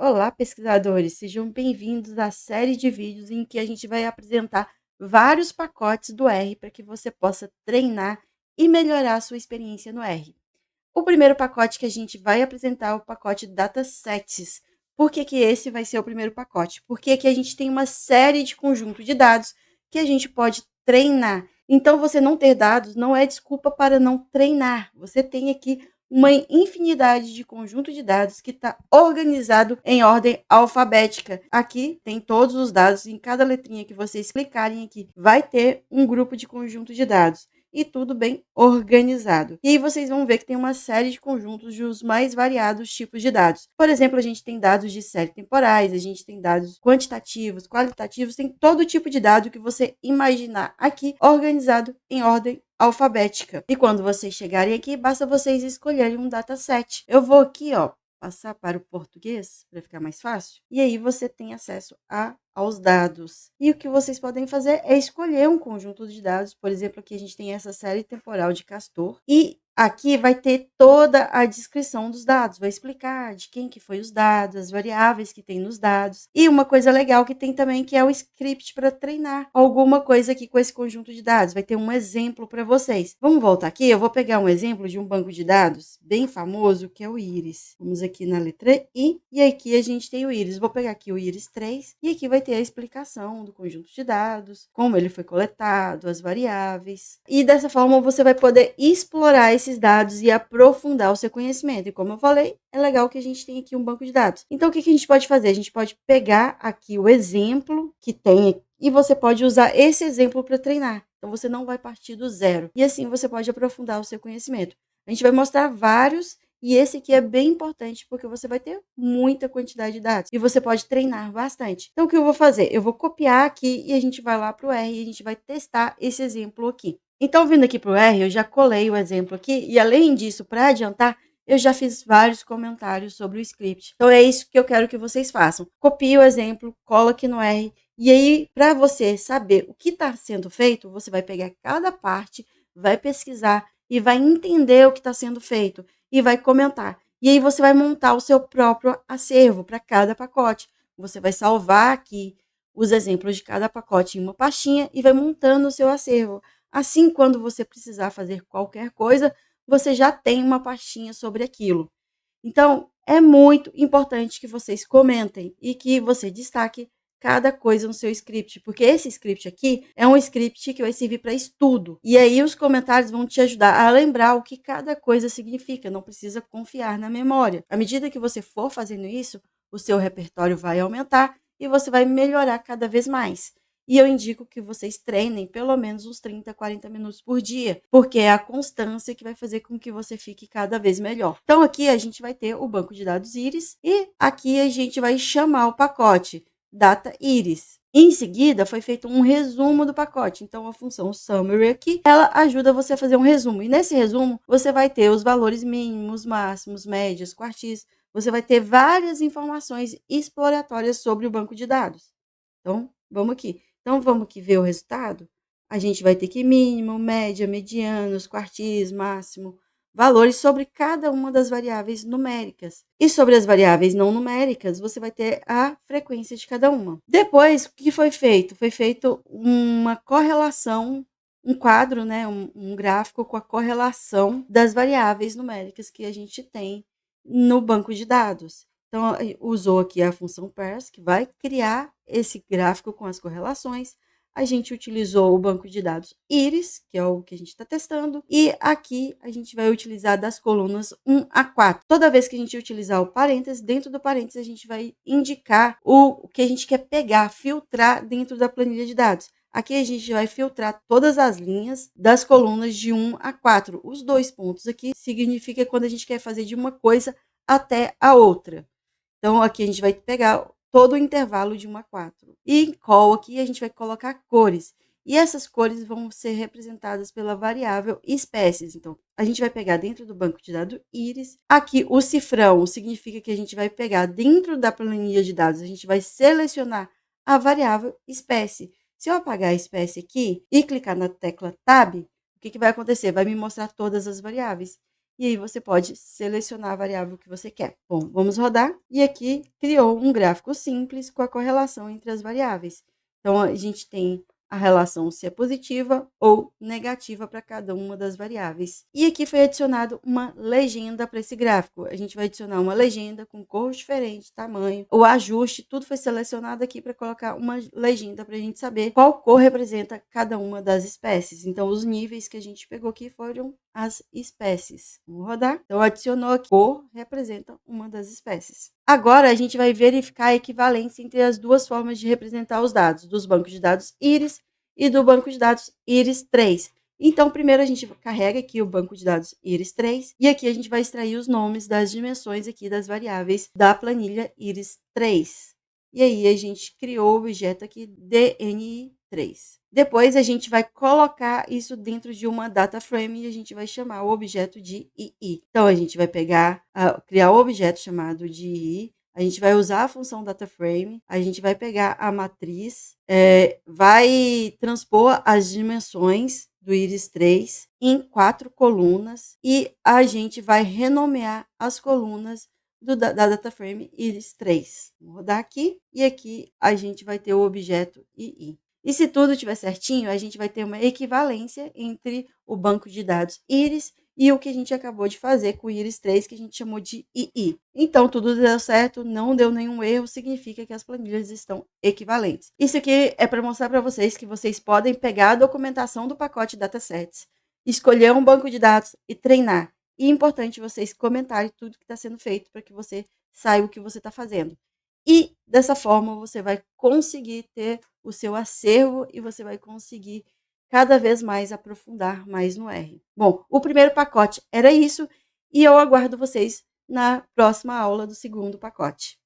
Olá, pesquisadores! Sejam bem-vindos à série de vídeos em que a gente vai apresentar vários pacotes do R para que você possa treinar e melhorar a sua experiência no R. O primeiro pacote que a gente vai apresentar é o pacote Datasets. Por que esse vai ser o primeiro pacote? Porque aqui a gente tem uma série de conjunto de dados que a gente pode treinar. Então, você não ter dados não é desculpa para não treinar. Você tem aqui uma infinidade de conjunto de dados que está organizado em ordem alfabética. Aqui tem todos os dados, em cada letrinha que vocês clicarem aqui, vai ter um grupo de conjunto de dados e tudo bem organizado. E aí vocês vão ver que tem uma série de conjuntos de os mais variados tipos de dados. Por exemplo, a gente tem dados de série temporais, a gente tem dados quantitativos, qualitativos, tem todo tipo de dado que você imaginar aqui organizado em ordem alfabética. E quando vocês chegarem aqui, basta vocês escolherem um dataset. Eu vou aqui, ó, passar para o português para ficar mais fácil. E aí você tem acesso aos dados. E o que vocês podem fazer é escolher um conjunto de dados. Por exemplo, aqui a gente tem essa série temporal de Castor. E aqui vai ter toda a descrição dos dados, vai explicar de quem que foi os dados, as variáveis que tem nos dados. E uma coisa legal que tem também que é o script para treinar alguma coisa aqui com esse conjunto de dados. Vai ter um exemplo para vocês. Vamos voltar aqui, eu vou pegar um exemplo de um banco de dados bem famoso, que é o Iris. Vamos aqui na letra I, e aqui a gente tem o Iris. Vou pegar aqui o Iris 3, e aqui vai ter a explicação do conjunto de dados, como ele foi coletado, as variáveis. E dessa forma você vai poder explorar esses dados e aprofundar o seu conhecimento. E como eu falei, é legal que a gente tem aqui um banco de dados. Então, o que a gente pode fazer? A gente pode pegar aqui o exemplo que tem e você pode usar esse exemplo para treinar. Então, você não vai partir do zero. E assim você pode aprofundar o seu conhecimento. A gente vai mostrar vários e esse aqui é bem importante porque você vai ter muita quantidade de dados e você pode treinar bastante. Então, o que eu vou fazer? Eu vou copiar aqui e a gente vai lá para o R e a gente vai testar esse exemplo aqui. Então, vindo aqui para o R, eu já colei o exemplo aqui e, além disso, para adiantar, eu já fiz vários comentários sobre o script. Então, é isso que eu quero que vocês façam. Copie o exemplo, cola aqui no R e aí, para você saber o que está sendo feito, você vai pegar cada parte, vai pesquisar e vai entender o que está sendo feito e vai comentar. E aí, você vai montar o seu próprio acervo para cada pacote. Você vai salvar aqui os exemplos de cada pacote em uma pastinha e vai montando o seu acervo. Assim, quando você precisar fazer qualquer coisa, você já tem uma pastinha sobre aquilo. Então, é muito importante que vocês comentem e que você destaque cada coisa no seu script, porque esse script aqui é um script que vai servir para estudo. E aí os comentários vão te ajudar a lembrar o que cada coisa significa, não precisa confiar na memória. À medida que você for fazendo isso, o seu repertório vai aumentar e você vai melhorar cada vez mais. E eu indico que vocês treinem pelo menos uns 30, 40 minutos por dia, porque é a constância que vai fazer com que você fique cada vez melhor. Então, aqui a gente vai ter o banco de dados Iris e aqui a gente vai chamar o pacote Data Iris. Em seguida, foi feito um resumo do pacote. Então, a função Summary aqui, ela ajuda você a fazer um resumo. E nesse resumo, você vai ter os valores mínimos, máximos, médias, quartis. Você vai ter várias informações exploratórias sobre o banco de dados. Então, vamos aqui. Então, vamos aqui ver o resultado? A gente vai ter que mínimo, média, medianos, quartis, máximo, valores sobre cada uma das variáveis numéricas. E sobre as variáveis não numéricas, você vai ter a frequência de cada uma. Depois, o que foi feito? Foi feito uma correlação, um quadro, né, um gráfico com a correlação das variáveis numéricas que a gente tem no banco de dados. Então, usou aqui a função parse, que vai criar esse gráfico com as correlações. A gente utilizou o banco de dados Iris, que é o que a gente está testando. E aqui a gente vai utilizar das colunas 1 a 4. Toda vez que a gente utilizar o parênteses, dentro do parênteses a gente vai indicar o que a gente quer pegar, filtrar dentro da planilha de dados. Aqui a gente vai filtrar todas as linhas das colunas de 1 a 4. Os dois pontos aqui significa quando a gente quer fazer de uma coisa até a outra. Então, aqui a gente vai pegar todo o intervalo de 1 a 4. E em call aqui a gente vai colocar cores. E essas cores vão ser representadas pela variável espécies. Então, a gente vai pegar dentro do banco de dados Iris. Aqui, o cifrão significa que a gente vai pegar dentro da planilha de dados, a gente vai selecionar a variável espécie. Se eu apagar a espécie aqui e clicar na tecla Tab, o que vai acontecer? Vai me mostrar todas as variáveis. e aí você pode selecionar a variável que você quer. Bom, vamos rodar, e aqui criou um gráfico simples com a correlação entre as variáveis. Então, a gente tem a relação se é positiva ou negativa para cada uma das variáveis. E aqui foi adicionado uma legenda para esse gráfico. A gente vai adicionar uma legenda com cor diferente, tamanho, o ajuste, tudo foi selecionado aqui para colocar uma legenda para a gente saber qual cor representa cada uma das espécies. Então, os níveis que a gente pegou aqui foram as espécies. Vamos rodar. Então, adicionou aqui, cor representa uma das espécies. Agora, a gente vai verificar a equivalência entre as duas formas de representar os dados, dos bancos de dados IRIS e do banco de dados IRIS-3. Então, primeiro a gente carrega aqui o banco de dados IRIS-3 e aqui a gente vai extrair os nomes das dimensões aqui das variáveis da planilha IRIS-3. E aí a gente criou o objeto aqui DNI3. Depois a gente vai colocar isso dentro de uma data frame e a gente vai chamar o objeto de II. Então a gente vai criar o objeto chamado de II. A gente vai usar a função DataFrame, a gente vai pegar a matriz, vai transpor as dimensões do IRIS-3 em 4 colunas e a gente vai renomear as colunas da DataFrame IRIS-3. Vou rodar aqui e aqui a gente vai ter o objeto II. E se tudo estiver certinho, a gente vai ter uma equivalência entre o banco de dados IRIS e o que a gente acabou de fazer com o IRIS-3, que a gente chamou de II. Então, tudo deu certo, não deu nenhum erro, significa que as planilhas estão equivalentes. Isso aqui é para mostrar para vocês que vocês podem pegar a documentação do pacote Datasets, escolher um banco de dados e treinar. E é importante vocês comentarem tudo que está sendo feito para que você saiba o que você está fazendo. E dessa forma você vai conseguir ter o seu acervo e você vai conseguir cada vez mais aprofundar mais no R. Bom, o primeiro pacote era isso e eu aguardo vocês na próxima aula do segundo pacote.